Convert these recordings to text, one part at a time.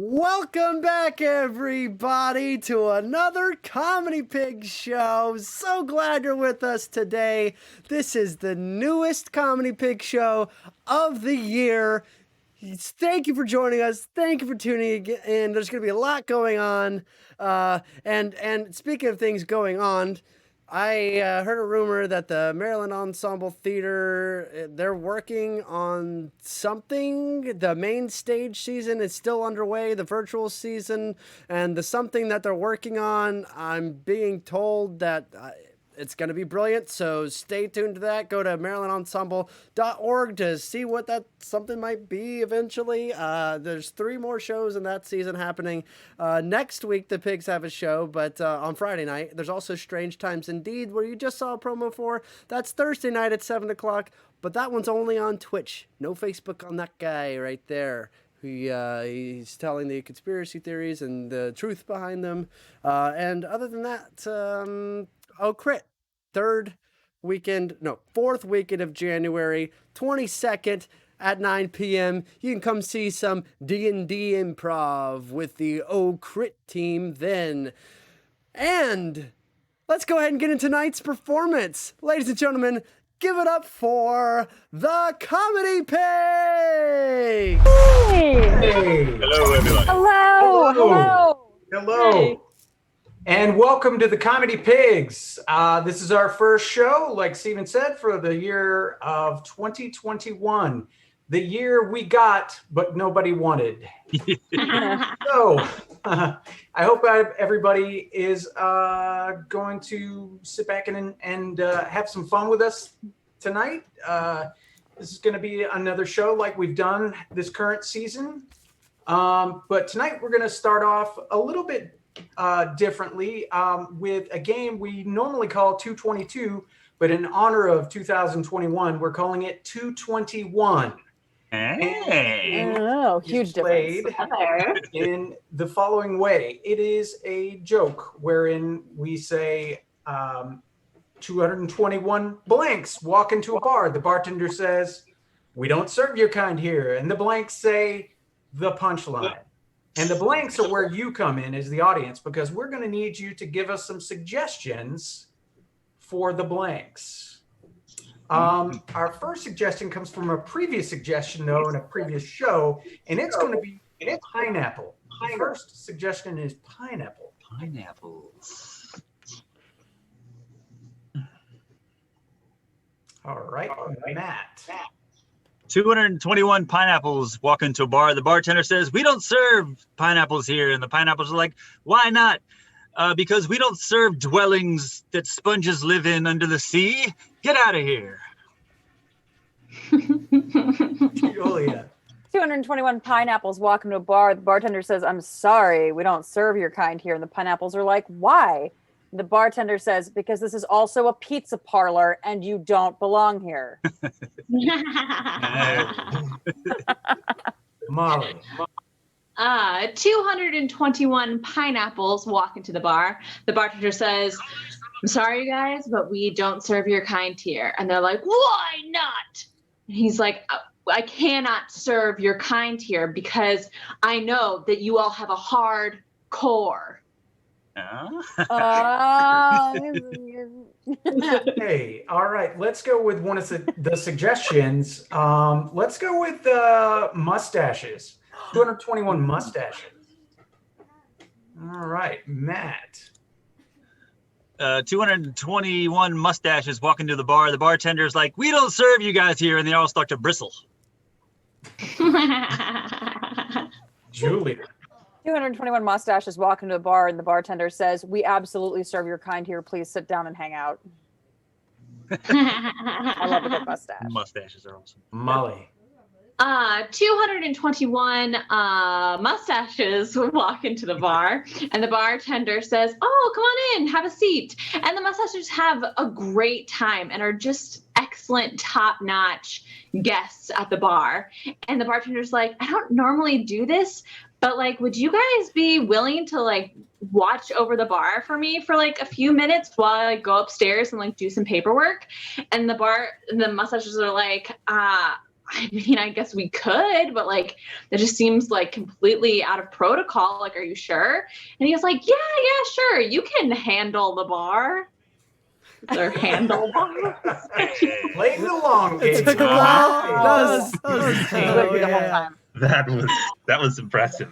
Welcome back, everybody, to another Comedy Pig show. So glad you're with us today. This is the newest Comedy Pig show of the year. Thank you for joining us. Thank you for tuning in. There's going to be a lot going on. And speaking of things going on, I heard a rumor that the Maryland Ensemble Theater, they're working on something. The main stage season is still underway, the virtual season, and the something that they're working on, I'm being told that it's going to be brilliant, so stay tuned to that. Go to marylandensemble.org to see what that something might be eventually. There's 3 more shows in that season happening. Next week, the Pigs have a show, but on Friday night. There's also Strange Times Indeed, where you just saw a promo for. That's Thursday night at 7 o'clock, but that one's only on Twitch. No Facebook on that guy right there. He's telling the conspiracy theories and the truth behind them. And other than that, Crit, fourth weekend of January, 22nd at 9 p.m. You can come see some D&D improv with the Crit team then. And let's go ahead and get into tonight's performance. Ladies and gentlemen, give it up for the Comedy Pig! Hey! Hello, everyone. Hello! Hey. And welcome to the Comedy Pigs. This is our first show, like Steven said, for the year of 2021. The year we got, but nobody wanted. So, I hope everybody is going to sit back and have some fun with us tonight. This is going to be another show like we've done this current season. But tonight we're going to start off a little bit differently with a game we normally call 222, but in honor of 2021, we're calling it 221. Hey. Oh, huge difference. In the following way, it is a joke wherein we say 221 blanks walk into a bar. The bartender says, "We don't serve your kind here," and the blanks say the punchline. And the blanks are where you come in as the audience, because we're going to need you to give us some suggestions for the blanks. Our first suggestion comes from a previous suggestion, though, in a previous show, and it's going to be pineapple. The first suggestion is pineapple. Pineapples. All right, Matt. 221 pineapples walk into a bar. The bartender says, "We don't serve pineapples here." And the pineapples are like, "Why not?" Because we don't serve dwellings that sponges live in under the sea. Get out of here. Julia. 221 pineapples walk into a bar. The bartender says, "I'm sorry, we don't serve your kind here." And the pineapples are like, "Why?" The bartender says, "Because this is also a pizza parlor and you don't belong here." Molly. 221 pineapples walk into the bar. The bartender says, "I'm sorry, you guys, but we don't serve your kind here." And they're like, "Why not?" And he's like, "I cannot serve your kind here because I know that you all have a hard core." Hey, all right. Let's go with one of the suggestions. Let's go with mustaches. 221 mustaches. All right, Matt. 221 mustaches walk into the bar. The bartender's like, "We don't serve you guys here." And they all start to bristle. Julia. 221 mustaches walk into a bar and the bartender says, "We absolutely serve your kind here. Please sit down and hang out." I love a good mustache. Mustaches are awesome. Molly. 221 mustaches walk into the bar, and the bartender says, "Oh, come on in, have a seat." And the mustaches have a great time and are just excellent, top-notch guests at the bar. And the bartender's like, "I don't normally do this, but like, would you guys be willing to like watch over the bar for me for like a few minutes while I go upstairs and like do some paperwork?" And the mustaches are like, I mean, I guess we could, but like, that just seems like completely out of protocol. Like, are you sure? And he was like, yeah, sure. You can handle the bar. Or handle bar. Playing the long game. It took a while. That was The whole time. That was impressive.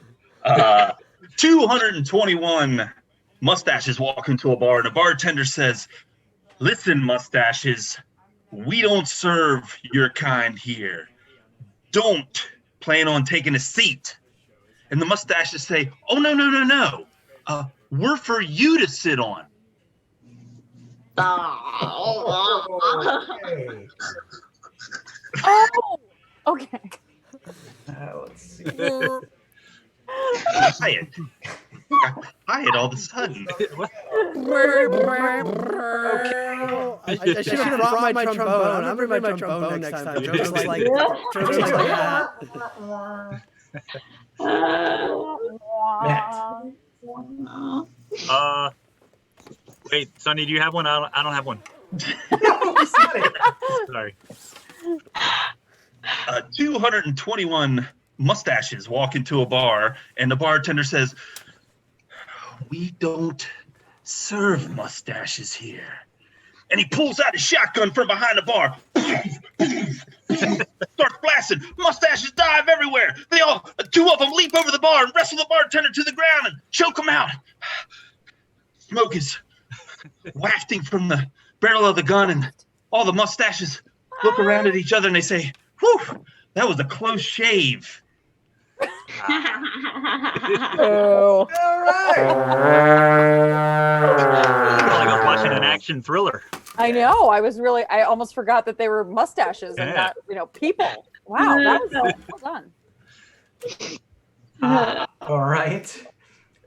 221 mustaches walk into a bar, and a bartender says, "Listen, mustaches, we don't serve your kind here. Don't plan on taking a seat." And the mustaches say, "Oh, no. We're for you to sit on." Okay. Oh, okay. Let's see. Quiet all of a sudden. I should have brought my trombone. I'm bringing my trombone next time. Jokes like that. Matt. Wait, Sonny, do you have one? I don't have one. Sorry. 221 mustaches walk into a bar, and the bartender says, "We don't serve mustaches here." And he pulls out his shotgun from behind the bar. Starts blasting. Mustaches dive everywhere. Two of them leap over the bar and wrestle the bartender to the ground and choke him out. Smoke is wafting from the barrel of the gun, and all the mustaches look around at each other and they say, "Whew, that was a close shave." Oh. All right. Like I was watching an action thriller. I know. I almost forgot that they were mustaches and not, people. Wow, that was well done. All right.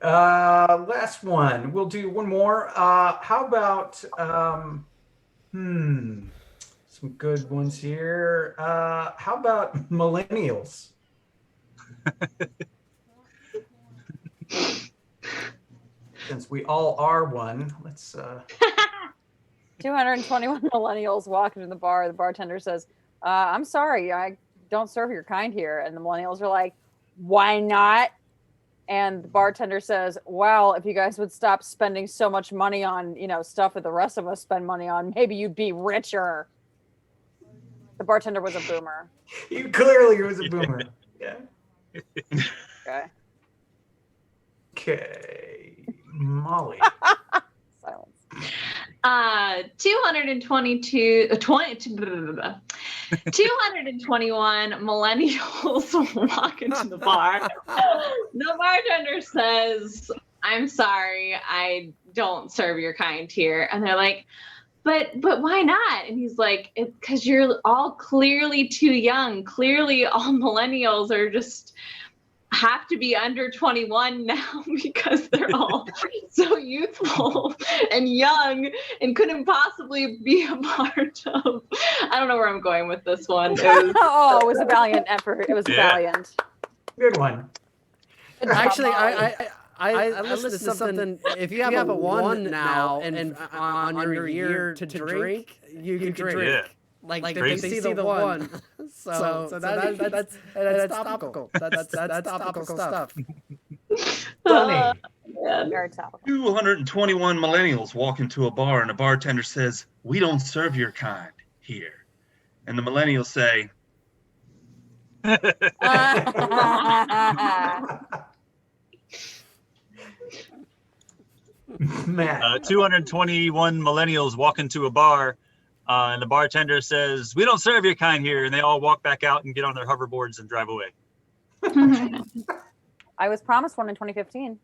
Last one. We'll do one more. How about some good ones here. How about millennials? Since we all are one, let's 221 millennials walk into the bar. The bartender says, "I'm sorry, I don't serve your kind here." And the millennials are like, "Why not?" And the bartender says, "Well, if you guys would stop spending so much money on, stuff that the rest of us spend money on, maybe you'd be richer." The bartender was a boomer. You clearly was a boomer. Yeah. Okay. Okay. Molly. Silence. 221 millennials walk into the bar. The bartender says, "I'm sorry, I don't serve your kind here." And they're like, but why not? And he's like, "Because you're all clearly too young. Clearly all millennials are just have to be under 21 now because they're all so youthful and young and couldn't possibly be a part of." I don't know where I'm going with this one. It was a valiant effort. It was valiant. Good one. Actually, I listened to something. If you have a one now and on your year to drink, you can drink. Yeah. Like they see the one. So that's topical. That's topical stuff. Sonny. Very topical. 221 millennials walk into a bar, and a bartender says, "We don't serve your kind here." And the millennials say, Matt. 221 millennials walk into a bar, and the bartender says, "We don't serve your kind here." And they all walk back out and get on their hoverboards and drive away. I was promised one in 2015.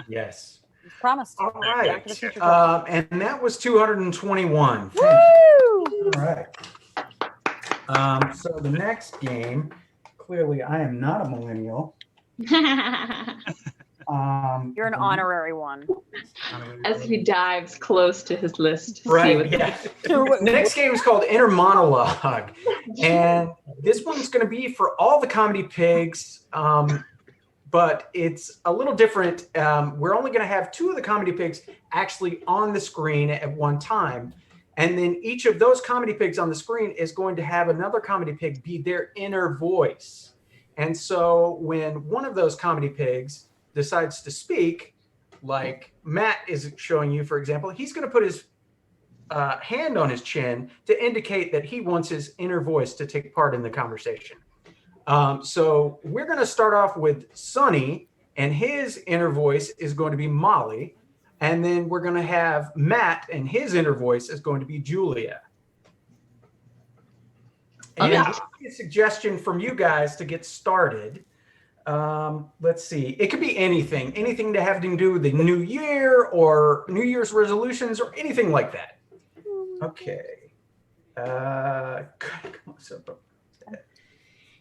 Yes. I was promised. All Back right. to the Future. And that was 221. Woo! All right. So the next game, clearly I am not a millennial. You're an honorary one. As he dives close to his list. To see Right. what Yeah. Next game is called Inner Monologue, and this one's going to be for all the comedy pigs, but it's a little different. We're only going to have two of the comedy pigs actually on the screen at one time, And then each of those comedy pigs on the screen is going to have another comedy pig be their inner voice. And so when one of those comedy pigs decides to speak, like Matt is showing you, for example, he's going to put his hand on his chin to indicate that he wants his inner voice to take part in the conversation. So we're going to start off with Sonny, and his inner voice is going to be Molly. And then we're going to have Matt, and his inner voice is going to be Julia. And a suggestion from you guys to get started. Let's see. It could be anything to have to do with the new year or New Year's resolutions or anything like that. Okay.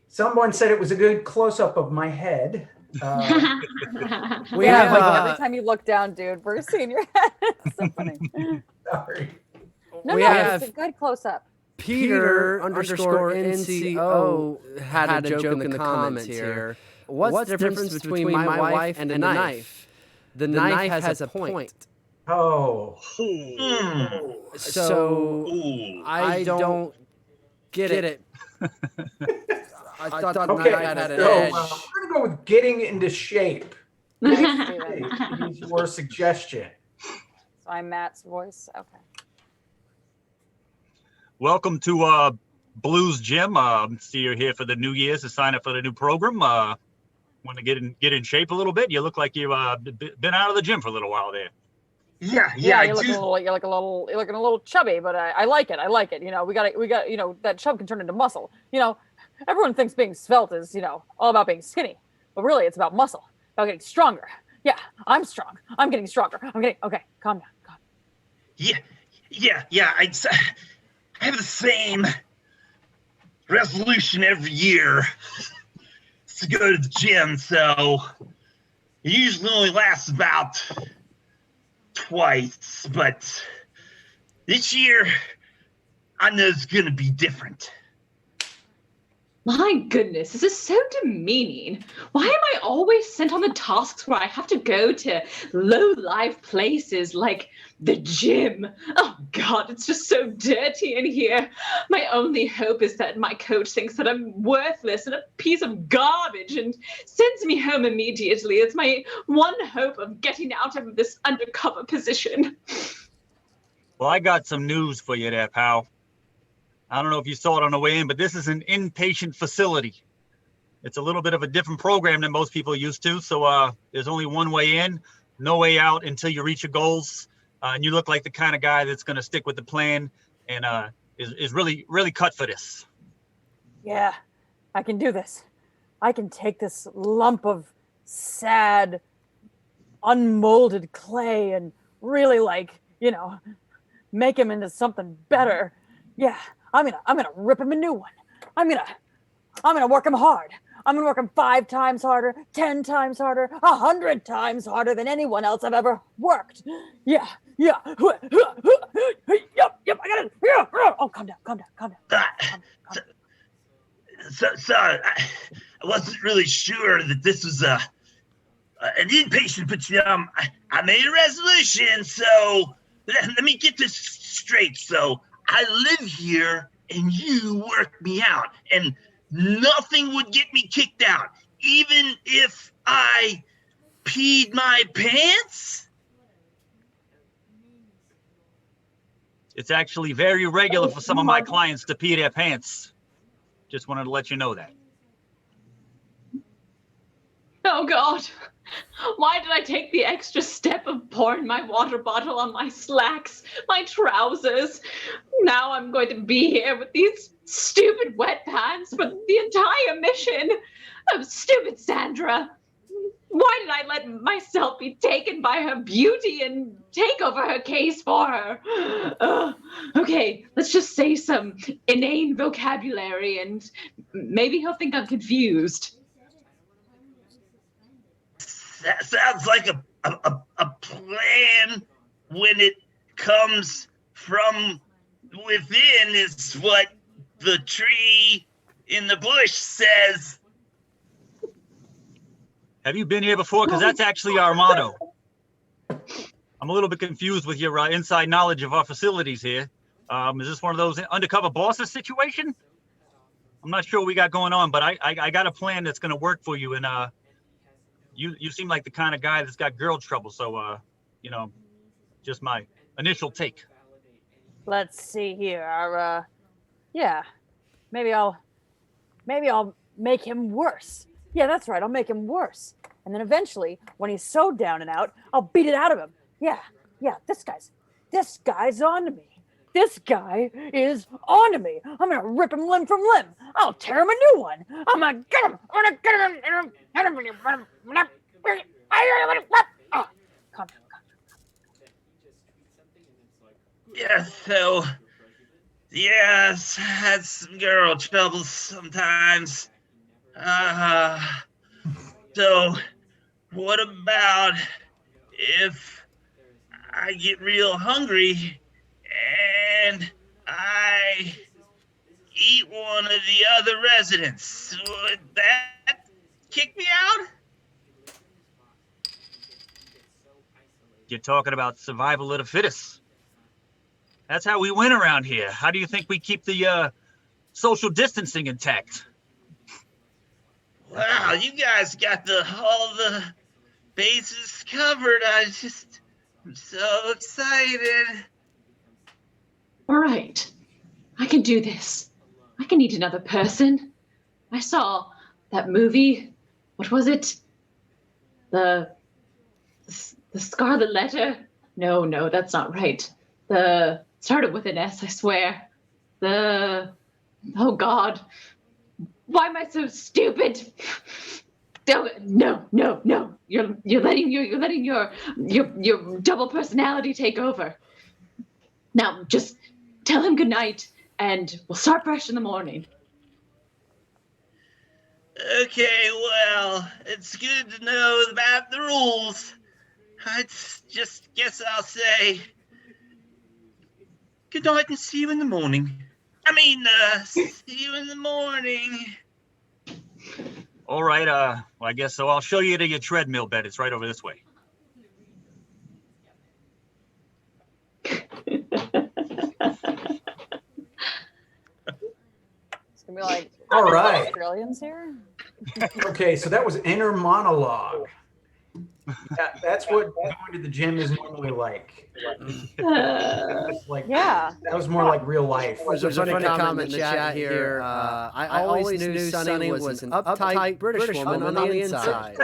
Someone said it was a good close-up of my head. We have every time you look down, dude, we're seeing your head. It's so funny. Sorry. We have it's a good close up. Peter underscore NCO had a joke in the comments here. What's the difference between my wife and a knife? The knife has a point. Oh. So I don't get it. I thought the knife had an edge. We're going to go with getting into shape. Here's your suggestion. So I'm Matt's voice. Okay. Welcome to Blues Gym. See you're here for the New Year's to sign up for the new program. Want to get in shape a little bit? You look like you've been out of the gym for a little while there. Yeah, you're looking a little chubby, but I like it. I like it. You know, we got you know, that chub can turn into muscle. You know, everyone thinks being svelte is, you know, all about being skinny, but really it's about muscle, about getting stronger. Yeah, I'm strong. I'm getting stronger. Okay, calm down. Yeah. I have the same resolution every year to go to the gym, so it usually only lasts about twice, but this year I know it's going to be different. My goodness, this is so demeaning. Why am I always sent on the tasks where I have to go to low-life places like the gym? Oh God, it's just so dirty in here. My only hope is that my coach thinks that I'm worthless and a piece of garbage and sends me home immediately. It's my one hope of getting out of this undercover position. Well, I got some news for you there, pal. I don't know if you saw it on the way in, but this is an inpatient facility. It's a little bit of a different program than most people are used to. So there's only one way in, no way out until you reach your goals. And you look like the kind of guy that's going to stick with the plan and is really, really cut for this. Yeah, I can do this. I can take this lump of sad, unmolded clay and really, like, you know, make him into something better. Yeah. I'm gonna rip him a new one. I'm gonna work him hard. I'm gonna work him 5 times harder, 10 times harder, 100 times harder than anyone else I've ever worked. Yeah. Yep, I got it. Oh, calm down. Sorry, I wasn't really sure that this was an inpatient, but I made a resolution, so let me get this straight. So I live here and you work me out, and nothing would get me kicked out, even if I peed my pants? It's actually very regular for some of my clients to pee their pants. Just wanted to let you know that. Oh God, why did I take the extra step of pouring my water bottle on my slacks, my trousers? Now I'm going to be here with these stupid wet pants for the entire mission. Oh, stupid Sandra. Why did I let myself be taken by her beauty and take over her case for her? Okay, let's just say some inane vocabulary and maybe he'll think I'm confused. That sounds like a plan when it comes from within, is what the tree in the bush says. Have you been here before? Because that's actually our motto. I'm a little bit confused with your inside knowledge of our facilities here. Is this one of those undercover bosses situation? I'm not sure what we got going on, but I got a plan that's going to work for you. And you seem like the kind of guy that's got girl trouble. So, just my initial take. Let's see here. Yeah, maybe I'll make him worse. Yeah, that's right. I'll make him worse. And then eventually, when he's so down and out, I'll beat it out of him. Yeah, this guy's on to me. This guy is on to me. I'm gonna rip him limb from limb. I'll tear him a new one. I'm gonna get him. I'm gonna get him. Oh, calm down. Yes, had some girl troubles sometimes. So what about if I get real hungry and I eat one of the other residents? Would that kick me out? You're talking about survival of the fittest. That's how we win around here. How do you think we keep the social distancing intact? Wow, you guys got all the bases covered. I'm so excited. All right, I can do this. I can eat another person. I saw that movie. What was it? The Scarlet Letter? No, that's not right. The started with an S, I swear. Oh God. Why am I so stupid? No. You're letting your double personality take over. Now just tell him goodnight and we'll start fresh in the morning. Okay, well, it's good to know about the rules. I just guess I'll say good night and see you in the morning. See you in the morning. All right, well, I guess so. I'll show you to your treadmill bed. It's right over this way. It's gonna be like, All right. Australians here. Okay, so that was inner monologue. Yeah, that's what going to the gym is normally like. Yeah. That was more like real life. There's a funny comment in the chat here. I always knew Sonny was an uptight British woman on the inside.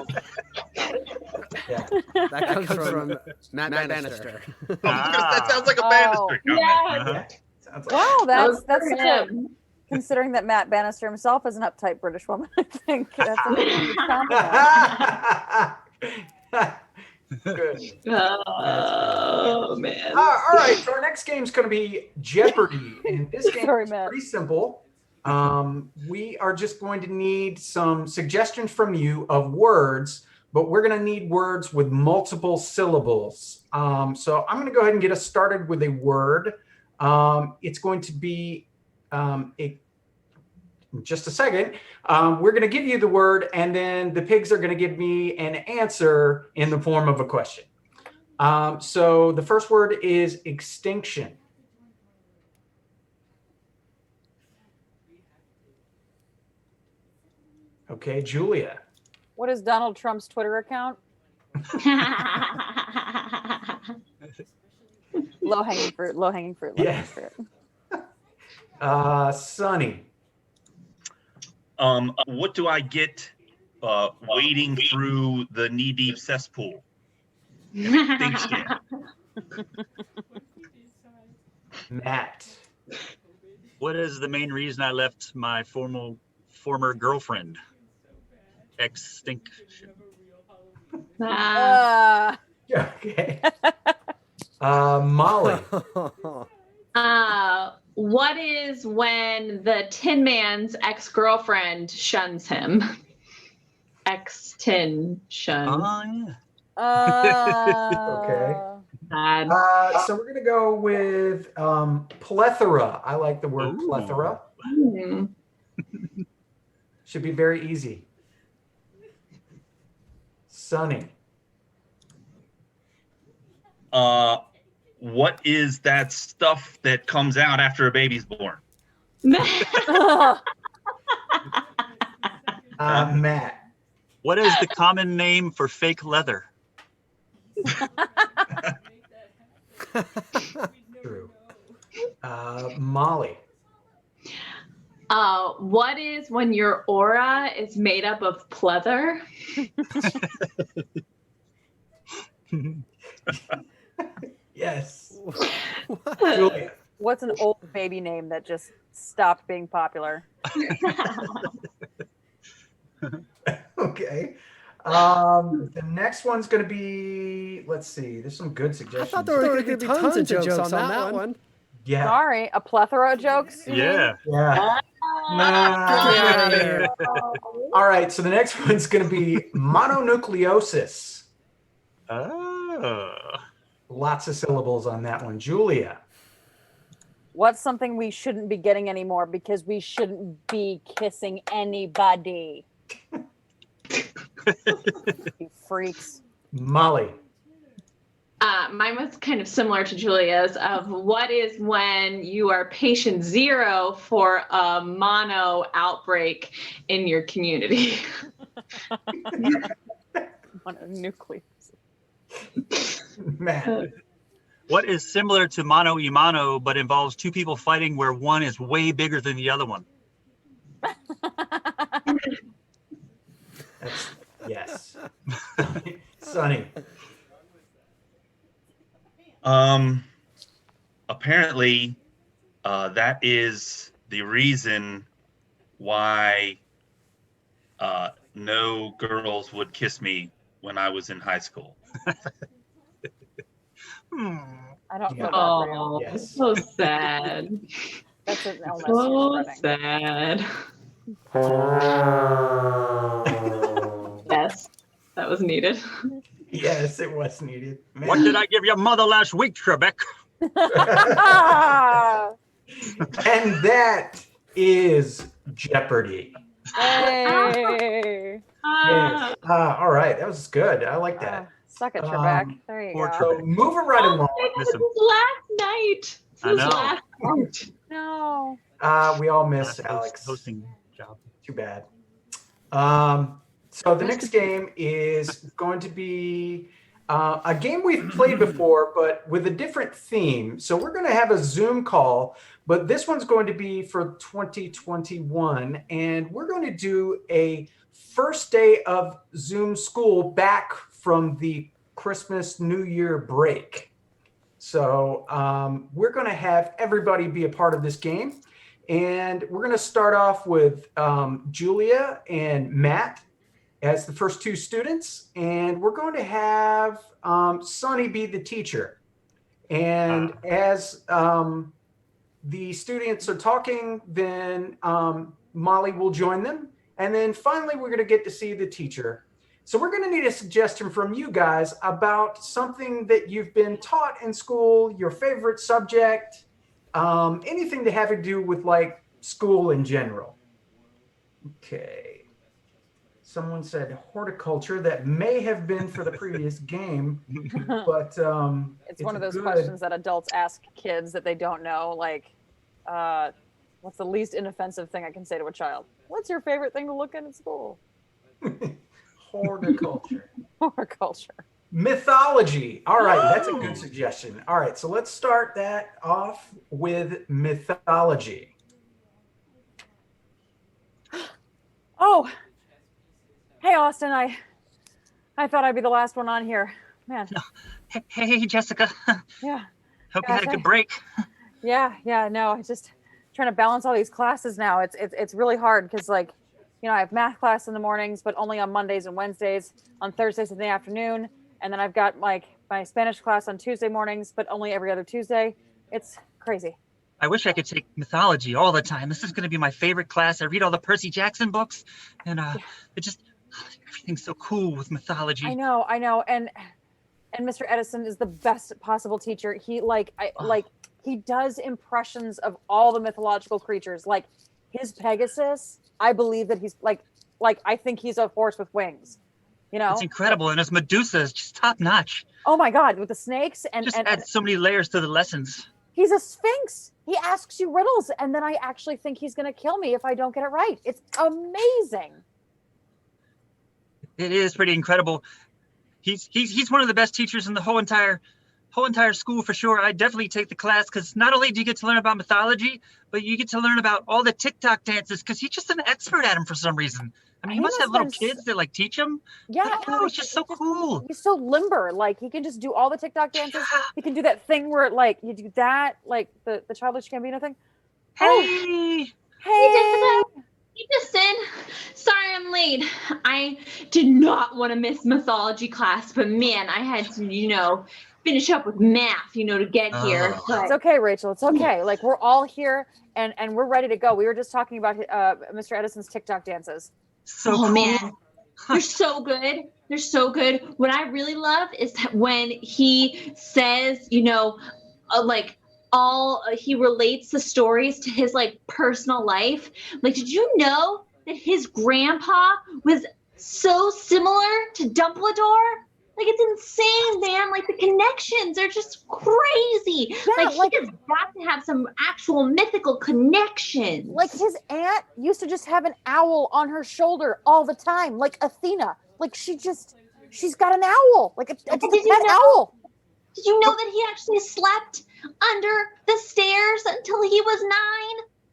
Yeah. That comes from Matt Bannister. That sounds like a Bannister comment. Yeah. Sounds like Wow, that's for good. him. Considering that Matt Bannister himself is an uptight British woman, I think that's a good compliment. Good. Oh man. All right, so our next game is going to be Jeopardy, and this game Sorry, is Matt. pretty simple. We are just going to need some suggestions from you of words, but we're going to need words with multiple syllables. So I'm going to go ahead and get us started with a word. It's going to be in just a second. We're going to give you the word, and then the pigs are going to give me an answer in the form of a question. So the first word is extinction. Okay, Julia. What is Donald Trump's Twitter account? Low hanging fruit. Yes. Sonny. What do I get wading through the knee-deep cesspool? Extinction. Matt. What is the main reason I left my former girlfriend? Extinction. Okay. Molly. What is when the Tin Man's ex-girlfriend shuns him? Ex-tin shun. Oh, Okay. Bad. So we're gonna go with plethora. I like the word Ooh. plethora. Mm. Should be very easy. Sunny. what is that stuff that comes out after a baby's born? Matt. What is the common name for fake leather? True. Molly. What is when your aura is made up of pleather? Yes. Julia. What's an old baby name that just stopped being popular? Okay. The next one's going to be, let's see, there's some good I suggestions. thought there were going to be tons of jokes on that one. Yeah. Sorry, a plethora of jokes? you mean? Yeah. Yeah. Get out of here. All right. So the next one's going to be mononucleosis. Oh. Lots of syllables on that one. Julia. What's something we shouldn't be getting anymore because we shouldn't be kissing anybody? You freaks. Molly. Mine was kind of similar to Julia's of what is when you are patient zero for a mono outbreak in your community. Mononucleus. Matt. What is similar to mano y mano but involves two people fighting where one is way bigger than the other one? That's, yes. Sonny. Apparently, that is the reason why no girls would kiss me when I was in high school. I don't feel Yeah. bad for you. Oh, Yes. so sad. That's an illness So you're spreading. sad. Yes, that was needed. Yes, it was needed. Man. What did I give your mother last week, Trebek? And that is Jeopardy. Hey. Ah, Yes. All right. That was good. I like that. Suck it, Trebek. There you poor go. So moving right oh, along. that Miss him. was last night. I This was know. last night. No. We all miss Last Alex. hosting job. Too bad. So the next game is going to be a game we've played before, but with a different theme. So we're going to have a Zoom call, but this one's going to be for 2021. And we're going to do a first day of Zoom school back from the Christmas New Year break. So we're going to have everybody be a part of this game. And we're going to start off with Julia and Matt as the first two students. And we're going to have Sonny be the teacher. And as the students are talking, then Molly will join them. And then finally, we're going to get to see the teacher. So we're going to need a suggestion from you guys about something that you've been taught in school, your favorite subject, anything to have to do with like school in general. Okay. Someone said horticulture. That may have been for the previous game, but It's one of those questions that adults ask kids that they don't know. Like, what's the least inoffensive thing I can say to a child? What's your favorite thing to look at in school? Horticulture. Horticulture. Mythology. All right, that's a good suggestion. All right, so let's start that off with mythology. Oh, hey, Austin. I thought I'd be the last one on here. Man. Hey, Jessica. Yeah. Hope you had a Gosh, good break. Yeah. No, I just trying to balance all these classes now. It's really hard because like, you know, I have math class in the mornings, but only on Mondays and Wednesdays, on Thursdays in the afternoon. And then I've got like my Spanish class on Tuesday mornings, but only every other Tuesday. It's crazy. I wish I could take mythology all the time. This is going to be my favorite class. I read all the Percy Jackson books, and it just everything's so cool with mythology. I know. And Mr. Edison is the best possible teacher. He he does impressions of all the mythological creatures. Like his Pegasus, I believe that he's like I think he's a horse with wings. You know, It's incredible, and his Medusa is just top notch. oh my God, with the snakes and Just and adds so many layers to the lessons. he's a sphinx. He asks you riddles, and then I actually think he's going to kill me if I don't get it right. It's amazing. It is pretty incredible. He's one of the best teachers in the whole entire school for sure. I definitely take the class because not only do you get to learn about mythology, but you get to learn about all the TikTok dances because he's just an expert at them for some reason. I mean, he must have little kids that like teach him. Yeah, No, it's just so cool. He's so limber. Like he can just do all the TikTok dances. He can do that thing where like you do that, like the Childish Gambino thing. Hey, Hey, Justin, sorry I'm late. I did not want to miss mythology class, but man, I had to, finish up with math, to get here. Oh. But it's okay, Rachel. It's okay. Like we're all here and we're ready to go. We were just talking about Mr. Edison's TikTok dances. so oh cool. man, they're so good. They're so good. What I really love is that when he says, he relates the stories to his like personal life. Like, did you know that his grandpa was so similar to Dumbledore? Like, it's insane, man. Like, the connections are just crazy. Yeah, like he has got to have some actual mythical connections. Like his aunt used to just have an owl on her shoulder all the time, like Athena. Like she's got an owl, like a pet owl. Did you know that he actually slept under the stairs until he was 9?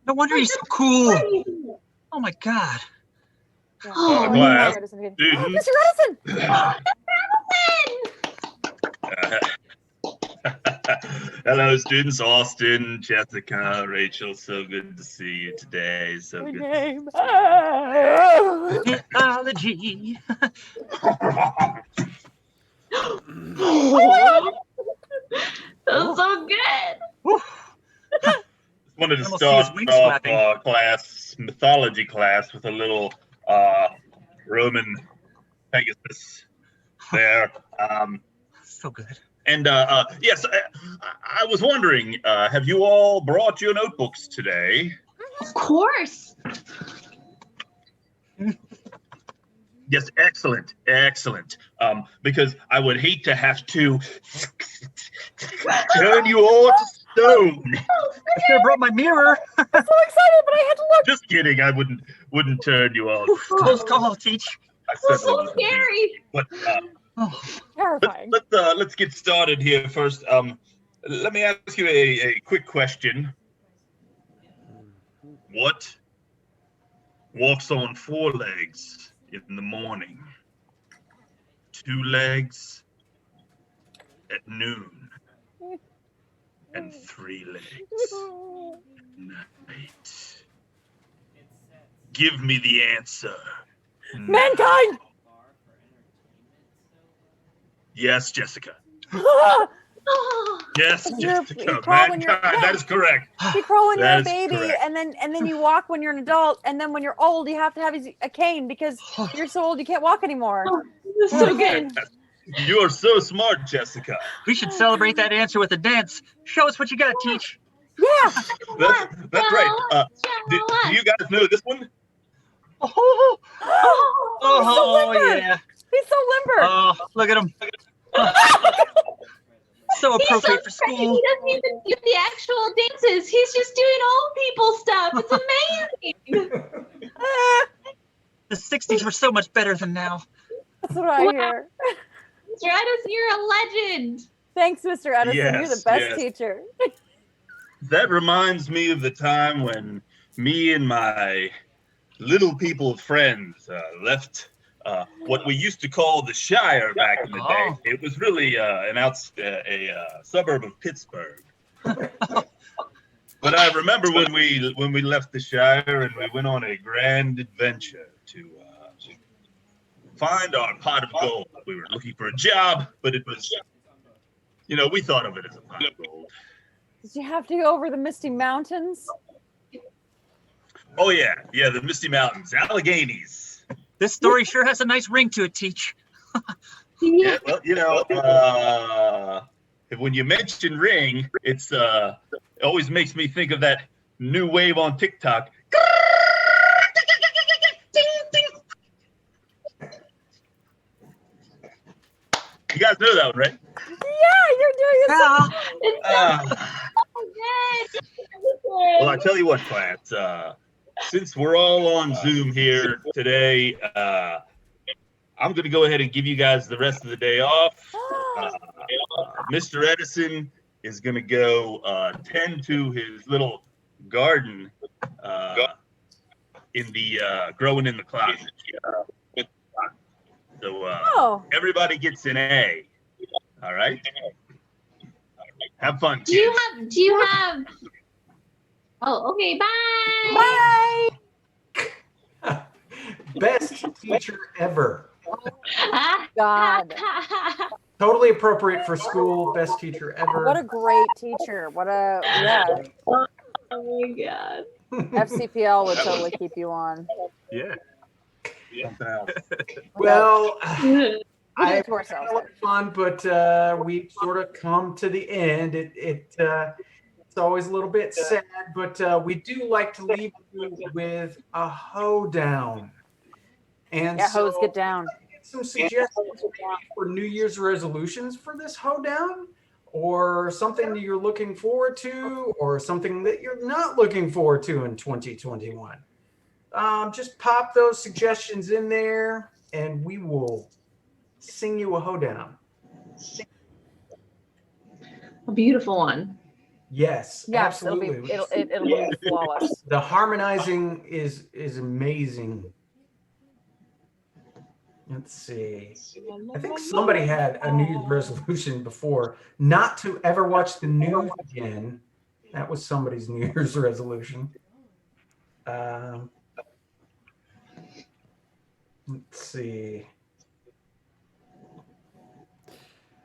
No wonder he's so cool. Crazy. Oh my God. Oh, class. Mr. Edison. Students. Mr. Edison! Hello, students. Austin, Jessica, Rachel. So good to see you today. So My good. name. Mythology. That's so good. Wanted to Almost see his start wings off flapping. mythology class with a little Roman Pegasus there. So good. And yes, I was wondering, have you all brought your notebooks today? Of course. Yes, excellent. Because I would hate to have to turn you all to stone. I should have brought my mirror. I'm so excited, but I had to look. Just kidding. I wouldn't turn you all to stone. Close call, teach. I That's certainly so wouldn't be. scary. But Oh, Terrifying. let's get started here first. Let me ask you a quick question. What walks on 4 legs in the morning, 2 legs at noon, and 3 legs at night? Give me the answer. Mankind! Yes, Jessica. Oh, Yes, You're Jessica. crawling your- Mankind. That is correct. You grow when you're a That is baby, correct. and then you walk when you're an adult, and then when you're old, you have to have a cane because you're so old you can't walk anymore. that's so good. You are so smart, Jessica. we should celebrate that answer with a dance. Show us what you got, teach. Yeah. That's right. Do you guys know this one? Oh, so limber. yeah. He's so limber. Oh, look at him. So He's so appropriate for crazy. school. He doesn't even do the actual dances. He's just doing old people stuff. It's amazing. The 60s were so much better than now. That's what I hear. Mr. Edison, you're a legend. Thanks, Mr. Edison. You're the Yes, best yes. teacher. That reminds me of the time when me and my little people friends left what we used to call the Shire back in the day. Oh. It was really a suburb of Pittsburgh. But I remember when we left the Shire and we went on a grand adventure to find our pot of gold. We were looking for a job, but it was, we thought of it as a pot of gold. Did you have to go over the Misty Mountains? Oh yeah, the Misty Mountains, Alleghenies. This story sure has a nice ring to it, teach. Yeah, well, when you mention ring, it always makes me think of that new wave on TikTok. You guys know that one, right? Yeah, you're doing it. It's so good. Well, I tell you what, class. Since we're all on Zoom here today, I'm going to go ahead and give you guys the rest of the day off. Mr. Edison is going to go tend to his little garden in the growing in the closet. So everybody gets an A. All right. Have fun. Do you have? Oh, okay. Bye. Bye. Best teacher ever. God. Totally appropriate for school. Best teacher ever. What a great teacher. What a, yeah. Oh my God. FCPL would totally keep you on. Yeah. Something else. Well, We I did had it to ourselves. a lot of fun, but we sort of come to the end. It's always a little bit sad, but we do like to leave you with a hoedown. And Yeah, so hoes get down. get some suggestions for New Year's resolutions for this hoedown, or something that you're looking forward to, or something that you're not looking forward to in 2021. Just pop those suggestions in there, and we will sing you a hoedown. A beautiful one. Yes, Yes, absolutely. it'll be flawless. The harmonizing is amazing. Let's see. I think somebody had a New Year's resolution before not to ever watch the news again. That was somebody's New Year's resolution. Let's see.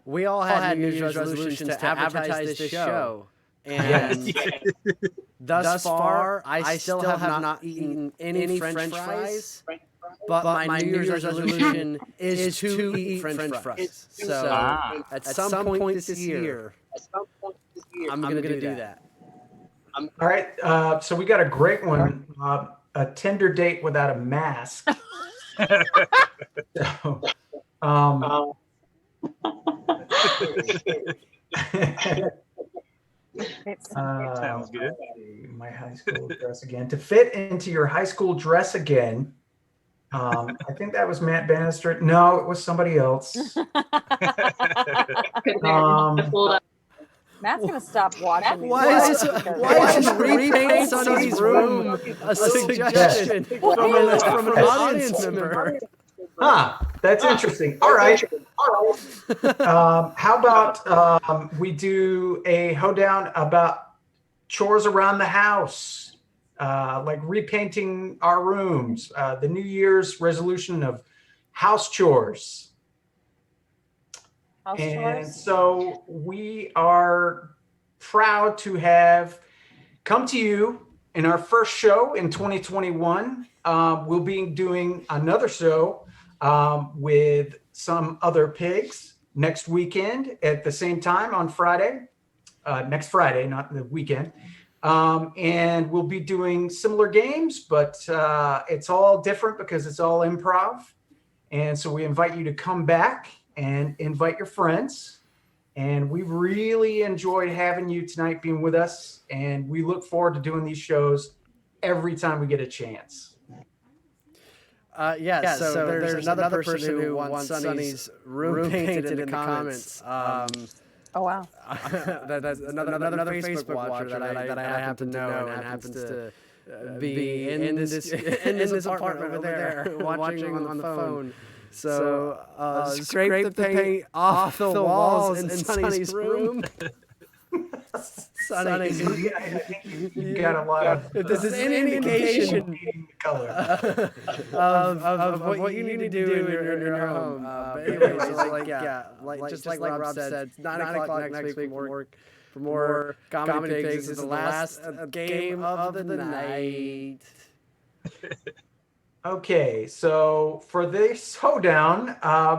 We all had New Year's resolutions to advertise this show. And thus far, I still have not eaten any French fries. But my New Year's resolution is to eat French fries. So at some point this year, I'm going to do that. All right. So we got a great one. A Tinder date without a mask. So, Sounds good. My high school dress again. To fit into your high school dress again. I think that was Matt Bannister. No, it was somebody else. Matt's gonna stop watching. Why is this repaint Sonny's room a suggestion from an audience member? Huh, that's interesting. All right. How about we do a hoedown about chores around the house, like repainting our rooms, the New Year's resolution of house chores. And so we are proud to have come to you in our first show in 2021. We'll be doing another show with some other pigs next weekend at the same time on Friday, next Friday, not the weekend. And we'll be doing similar games, but it's all different because it's all improv. And so we invite you to come back and invite your friends. And we really enjoyed having you tonight, being with us. And we look forward to doing these shows every time we get a chance. So there's another person who wants Sonny's room painted in the comments. Oh wow! That's another Facebook watcher that I happen to know and happens to be in this apartment over there watching on the phone. So scrape the paint off the walls in Sonny's room. Sonny, I think you got a lot of. if this is any indication of what you need to do in your home. But anyways, just like Rob said, 9 o'clock next week for more Comedy Pigs. This is the last game of the night. Okay, so for this hoedown,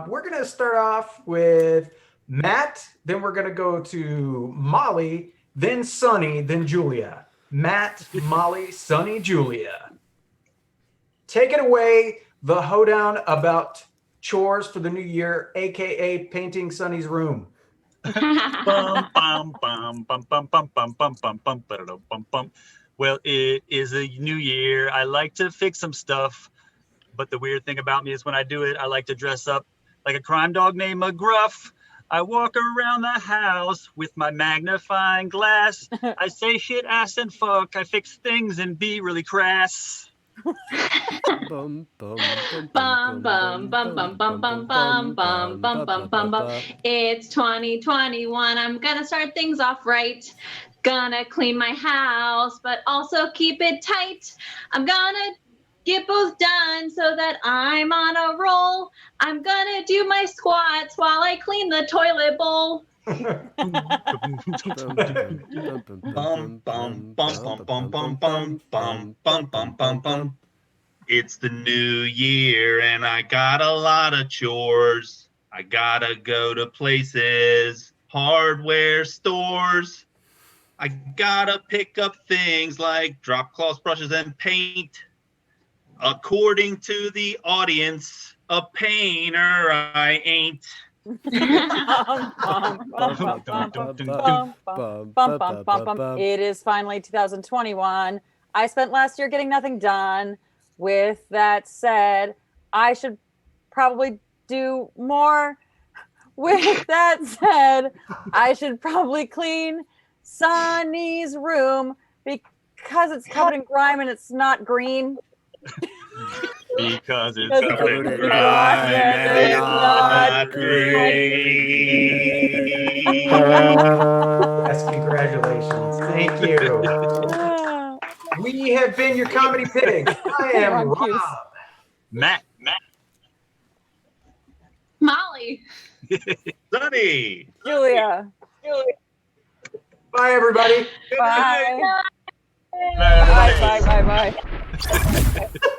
we're going to start off with Matt, then we're going to go to Molly, then Sonny, then Julia. Matt, Molly, Sonny, Julia. Take it away, the hoedown about chores for the new year, aka painting Sonny's room? Bum, bum, bum, bum, bum, bum, bum, bum, bum, bum, ba-da-dum, bum, bum. Well, it is a new year. I like to fix some stuff, but the weird thing about me is when I do it, I like to dress up like a crime dog named McGruff. I walk around the house with my magnifying glass. I say shit, ass, and fuck. I fix things and be really crass. Bum, bum, Bum, bum, bum, bum, bum, bum, bum, bum, bum, bum, bum, bum. It's 2021. I'm gonna start things off right. Gonna clean my house, but also keep it tight. I'm gonna get both done so that I'm on a roll. I'm gonna do my squats while I clean the toilet bowl. Bum, bum, bum, bum, bum, bum, bum, bum, bum, bum, bum, bum. It's the new year and I got a lot of chores. I gotta go to places, hardware stores. I gotta pick up things like drop cloths, brushes, and paint. According to the audience, a painter I ain't. It is finally 2021. I spent last year getting nothing done. With that said, I should probably do more. With that said, I should probably clean Sonny's room because it's covered in grime and it's not green. Because it's Covered in grime and not green. Yes, congratulations. Thank you. We have been your comedy pigs. I am Rob Hughes. Rob. Matt. Molly. Sonny. Julia. Bye, everybody. Bye. Bye. Bye. Bye. Bye.